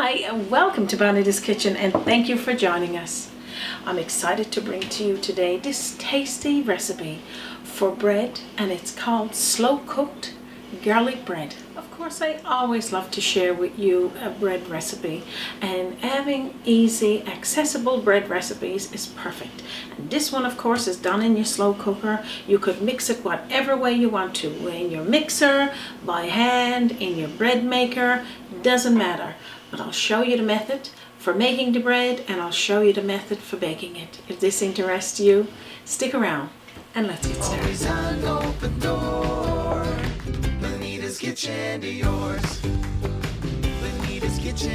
Hi and welcome to Bonita's Kitchen, and thank you for joining us. I'm excited to bring to you today this tasty recipe for bread, and it's called slow cooked garlic bread. Of course, I always love to share with you a bread recipe, and having easy accessible bread recipes is perfect. And this one of course is done in your slow cooker. You could mix it whatever way you want to, in your mixer, by hand, in your bread maker, doesn't matter. But I'll show you the method for making the bread, and I'll show you the method for baking it. If this interests you, stick around and let's get started. Always an open door. Bonita's kitchen to yours. Bonita's kitchen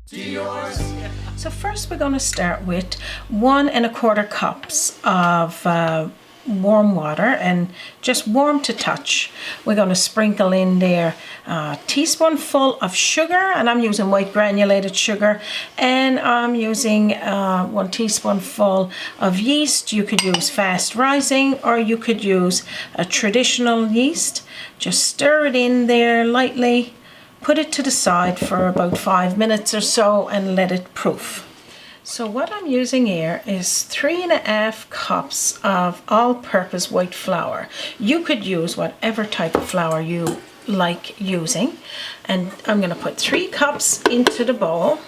to yours. So first we're going to start with 1 1/4 cups of warm water, and just warm to touch. We're going to sprinkle in there a teaspoonful of sugar, and I'm using white granulated sugar, and I'm using 1 teaspoonful of yeast. You could use fast rising or you could use a traditional yeast. Just stir it in there lightly, put it to the side for about 5 minutes or so and let it proof. So what I'm using here is 3 1/2 cups of all-purpose white flour. You could use whatever type of flour you like using. And I'm going to put 3 cups into the bowl.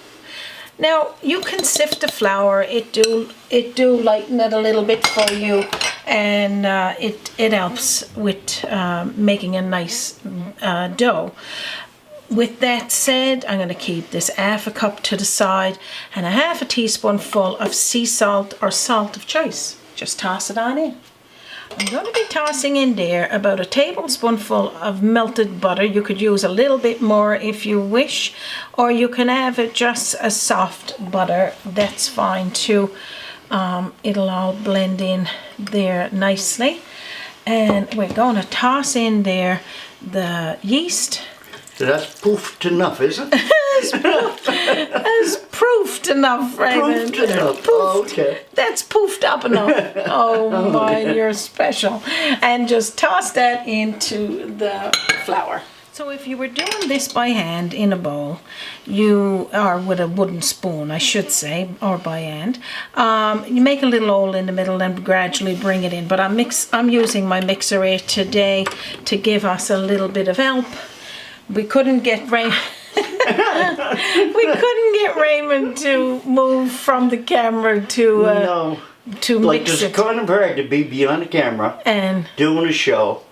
Now you can sift the flour. It do lighten it a little bit for you, and it helps with making a nice dough. With that said, I'm going to keep this 1/2 cup to the side, and a 1/2 teaspoonful of sea salt or salt of choice. Just toss it on in. I'm going to be tossing in there about a tablespoonful of melted butter. You could use a little bit more if you wish, or you can have it just a soft butter. That's fine too. It'll all blend in there nicely. And we're going to toss in there the yeast. So that's proofed enough, is it? That's proofed enough, Raymond. Proofed enough. Poofed. Oh, okay. That's poofed up enough. Oh my, you're special. And just toss that into the flour. So if you were doing this by hand in a bowl, or with a wooden spoon, I should say, or by hand, you make a little hole in the middle and gradually bring it in. But I'm using my mixer here today to give us a little bit of help. We couldn't get Raymond to move from the camera to Like mix it's it. kind of hard to be behind the camera And doing a show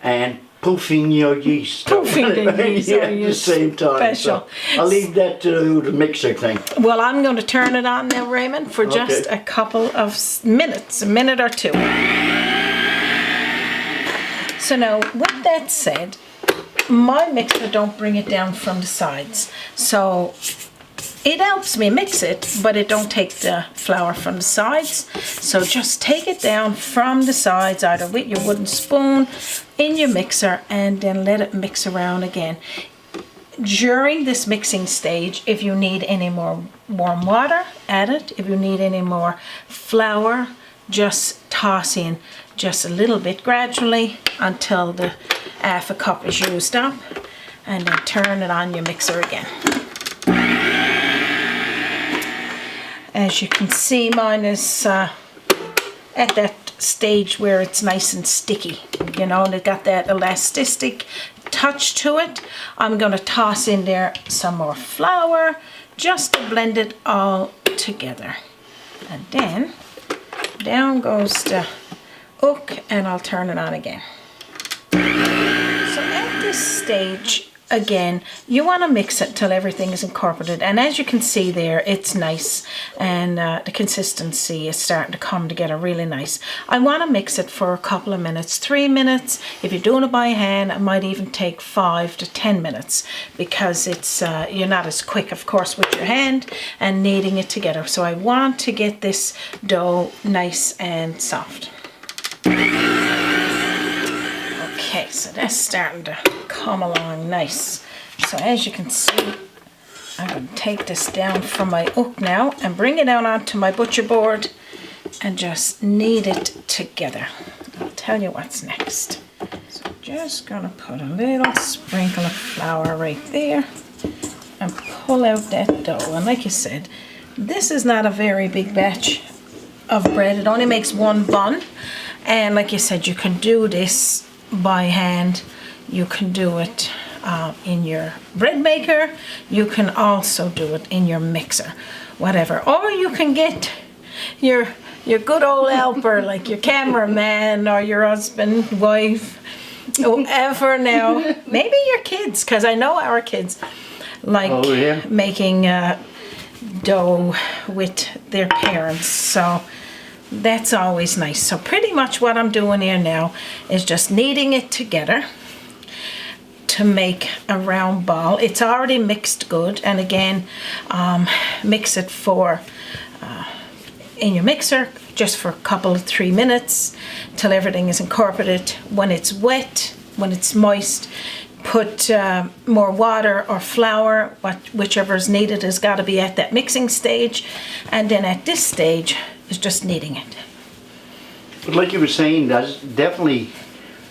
and poofing your yeast. Poofing the yeast, yeah, oh, at you're the same time. special. So I'll leave that to the mixer thing. well, I'm going to turn it on now, Raymond, for just a couple of minutes, a minute or two. So now, with that said, my mixer don't bring it down from the sides, so it helps me mix it, but it don't take the flour from the sides. So just take it down from the sides, either with your wooden spoon in your mixer, and then let it mix around again. During this mixing stage, if you need any more warm water, add it. If you need any more flour, just toss in just a little bit gradually until the 1/2 cup is used up, and then turn it on your mixer again. As you can see, mine is at that stage where it's nice and sticky, you know, and it got that elastic touch to it. I'm going to toss in there some more flour just to blend it all together, and then down goes the hook, and I'll turn it on again. So at this stage, again, you want to mix it till everything is incorporated, and as you can see there, it's nice, and the consistency is starting to come together really nice. I want to mix it for a couple of minutes, 3 minutes. If you're doing it by hand, it might even take 5 to 10 minutes, because it's you're not as quick, of course, with your hand and kneading it together. So I want to get this dough nice and soft. Okay, so that's starting to come along nice. So as you can see, I'm going to take this down from my hook now and bring it down onto my butcher board and just knead it together. I'll tell you what's next. So just gonna put a little sprinkle of flour right there and pull out that dough. And like you said, this is not a very big batch of bread. It only makes one bun. And like you said, you can do this by hand. You can do it in your bread maker. You can also do it in your mixer, whatever. Or you can get your good old helper, like your cameraman or your husband, wife, whoever now. Maybe your kids, because I know our kids like making dough with their parents. So that's always nice. So pretty much what I'm doing here now is just kneading it together to make a round ball. It's already mixed good, and again, mix it for in your mixer just for a couple of 3 minutes till everything is incorporated. When it's wet, when it's moist, put more water or flour, whichever is needed has got to be at that mixing stage, and then at this stage is just kneading it. But like you were saying, that's definitely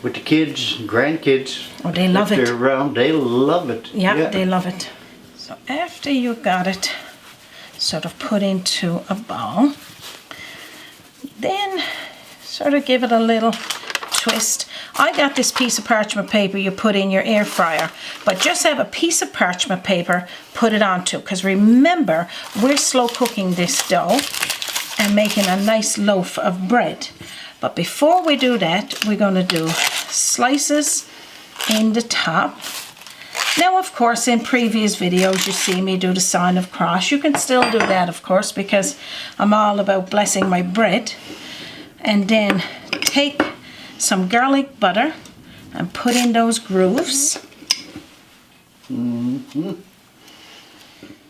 with the kids, grandkids. Oh, they love it. If they're around, they love it. Yeah, they love it. So after you got it sort of put into a bowl, then sort of give it a little twist. I got this piece of parchment paper you put in your air fryer, but just have a piece of parchment paper, put it onto, because remember, we're slow cooking this dough and making a nice loaf of bread. But before we do that, we're going to do slices in the top. Now, of course, in previous videos, you see me do the sign of cross. You can still do that, of course, because I'm all about blessing my bread. And then take some garlic butter and put in those grooves.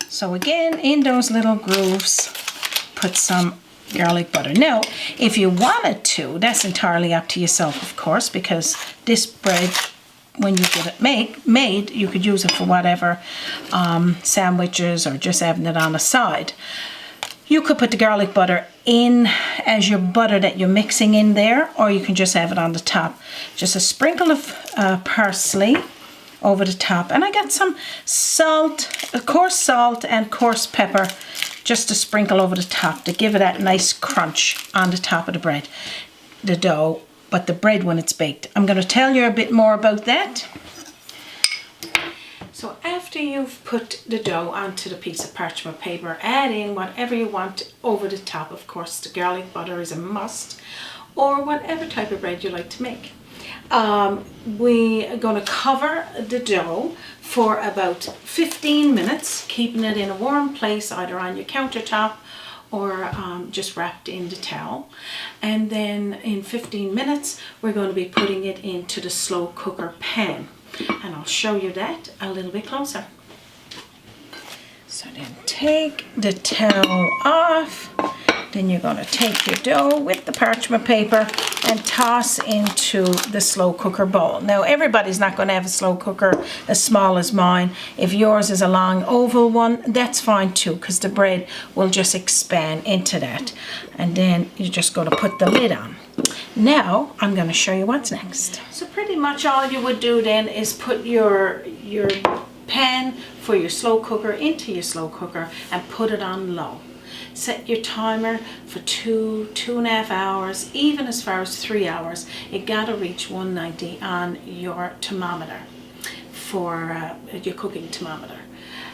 So again, in those little grooves, put some garlic butter. Now, if you wanted to, that's entirely up to yourself, of course, because this bread, when you get it made, you could use it for whatever, sandwiches or just having it on the side. You could put the garlic butter in as your butter that you're mixing in there, or you can just have it on the top. Just a sprinkle of parsley over the top. And I got some salt, coarse salt and coarse pepper, just to sprinkle over the top to give it that nice crunch on the top of the bread, the dough, but the bread when it's baked. I'm going to tell you a bit more about that. So after you've put the dough onto the piece of parchment paper, add in whatever you want over the top. Of course, the garlic butter is a must, or whatever type of bread you like to make. We are going to cover the dough for about 15 minutes, keeping it in a warm place, either on your countertop or just wrapped in the towel. And then in 15 minutes, we're going to be putting it into the slow cooker pan. And I'll show you that a little bit closer. So then take the towel off. Then you're going to take your dough with the parchment paper and toss into the slow cooker bowl. Now, everybody's not going to have a slow cooker as small as mine. If yours is a long oval one, that's fine too, because the bread will just expand into that. And then you're just going to put the lid on. Now, I'm going to show you what's next. So pretty much all you would do then is put your pan for your slow cooker into your slow cooker and put it on low. Set your timer for 2.5 hours, even as far as 3 hours. You gotta reach 190 on your thermometer for your cooking thermometer.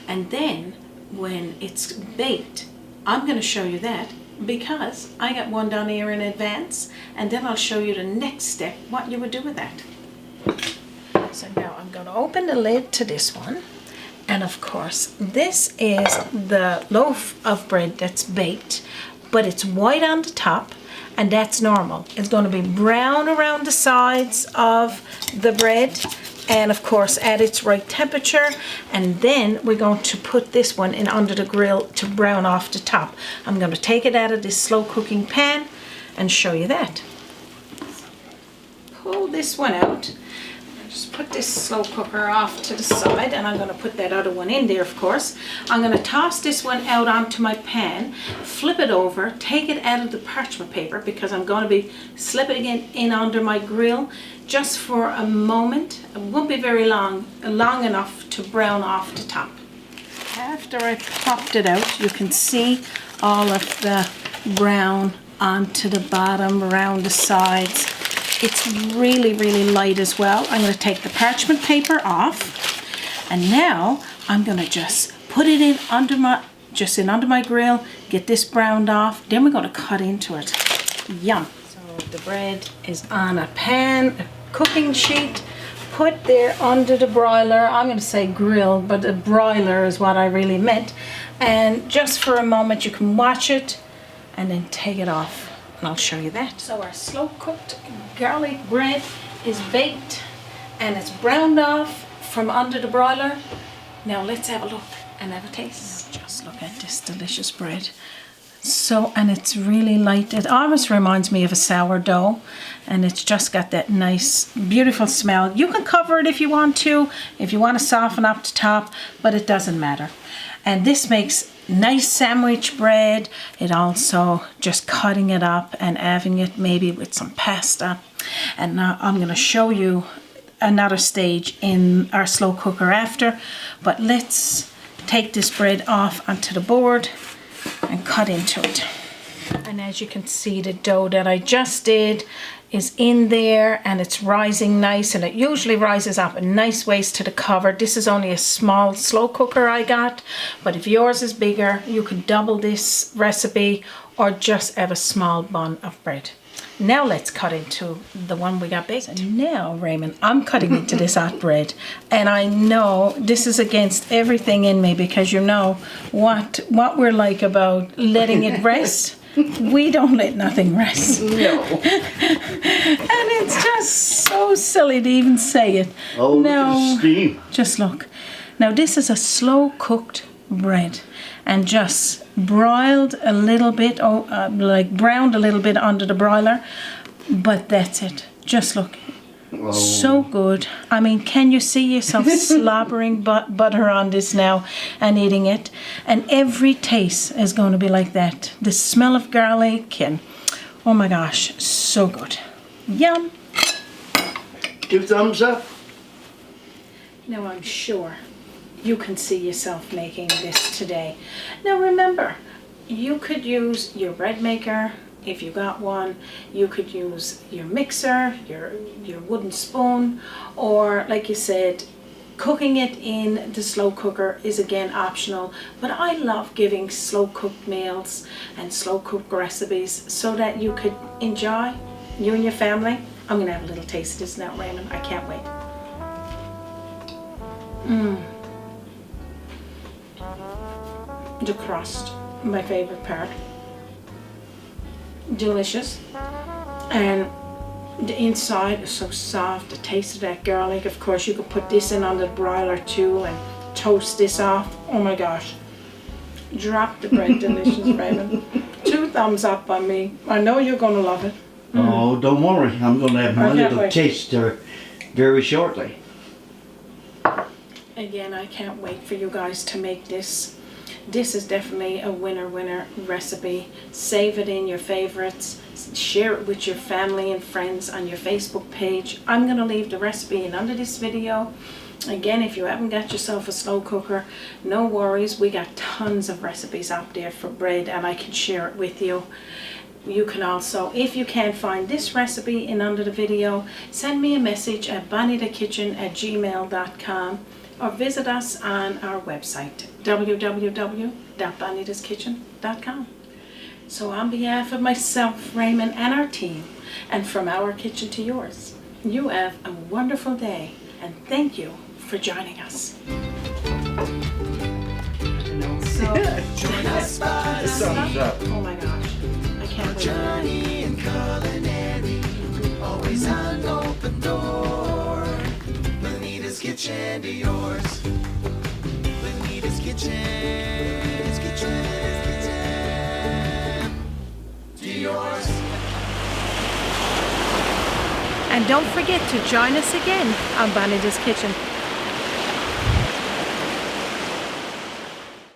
And then when it's baked, I'm gonna show you that because I got one down here in advance, and then I'll show you the next step, what you would do with that. So now I'm gonna open the lid to this one. And of course, this is the loaf of bread that's baked, but it's white on the top, and that's normal. It's going to be brown around the sides of the bread, and of course at its right temperature. And then we're going to put this one in under the grill to brown off the top. I'm going to take it out of this slow cooking pan and show you that. Pull this one out. Just put this slow cooker off to the side, and I'm going to put that other one in there, of course. I'm going to toss this one out onto my pan, flip it over, take it out of the parchment paper because I'm going to be slipping it in under my grill just for a moment. It won't be very long enough to brown off the top. After I popped it out, you can see all of the brown onto the bottom, around the sides. It's really, really light as well. I'm going to take the parchment paper off, and now I'm going to just put it in under my grill, get this browned off. Then we're going to cut into it. Yum. So the bread is on a pan, a cooking sheet, put there under the broiler. I'm going to say grill, but a broiler is what I really meant. And just for a moment, you can watch it and then take it off. And I'll show you that. So our slow cooked garlic bread is baked and it's browned off from under the broiler. Now let's have a look and have a taste. Just look at this delicious bread. And it's really light. It almost reminds me of a sourdough, and it's just got that nice, beautiful smell. You can cover it if you want to soften up the top, but it doesn't matter. And this makes nice sandwich bread. It also just cutting it up and having it maybe with some pasta. And now I'm going to show you another stage in our slow cooker after, but let's take this bread off onto the board and cut into it. And as you can see, the dough that I just did is in there, and it's rising nice, and it usually rises up a nice ways to the cover. This is only a small slow cooker I got, but if yours is bigger, you could double this recipe or just have a small bun of bread. Now let's cut into the one we got baked. And now, Raymond, I'm cutting into this hot bread, and I know this is against everything in me because you know what we're like about letting it rest. We don't let nothing rest. No. And it's just so silly to even say it. Oh, now, look at the steam. Just look. Now this is a slow cooked bread and just broiled a little bit, like browned a little bit under the broiler, but that's it. Just look. Oh. So good. I mean, can you see yourself slobbering butter on this now and eating it? And every taste is going to be like that. The smell of garlic and oh my gosh, so good. Yum. 2 thumbs up. Now I'm sure you can see yourself making this today. Now remember, you could use your bread maker. If you got one, you could use your mixer, your wooden spoon, or like you said, cooking it in the slow cooker is again optional. But I love giving slow cooked meals and slow cooked recipes so that you could enjoy, you and your family. I'm gonna have a little taste of this now, Raymond. I can't wait. The crust, my favorite part. Delicious, and the inside is so soft. The taste of that garlic. Of course, you could put this in on the broiler too and toast this off. Oh my gosh, drop the bread. Delicious, Raymond. 2 thumbs up on me. I know you're gonna love it. Oh, don't worry, I'm going to have my little wait. taste very shortly. Again, I can't wait for you guys to make this. This is definitely a winner recipe. Save it in your favorites. Share it with your family and friends on your Facebook page. I'm going to leave the recipe in under this video. Again, if you haven't got yourself a slow cooker, no worries. We got tons of recipes out there for bread, and I can share it with you. You can also, if you can't find this recipe in under the video, send me a message at bonitakitchen@gmail.com. or visit us on our website, www.bonitaskitchen.com. So on behalf of myself, Raymond, and our team, and from our kitchen to yours, you have a wonderful day, and thank you for joining us. So, Join us by the Thumbs up. oh my gosh, I can't wait. journey in culinary, always an open door. Bonita's Kitchen to yours. Bonita's Kitchen to yours. And don't forget to join us again on Bonita's Kitchen.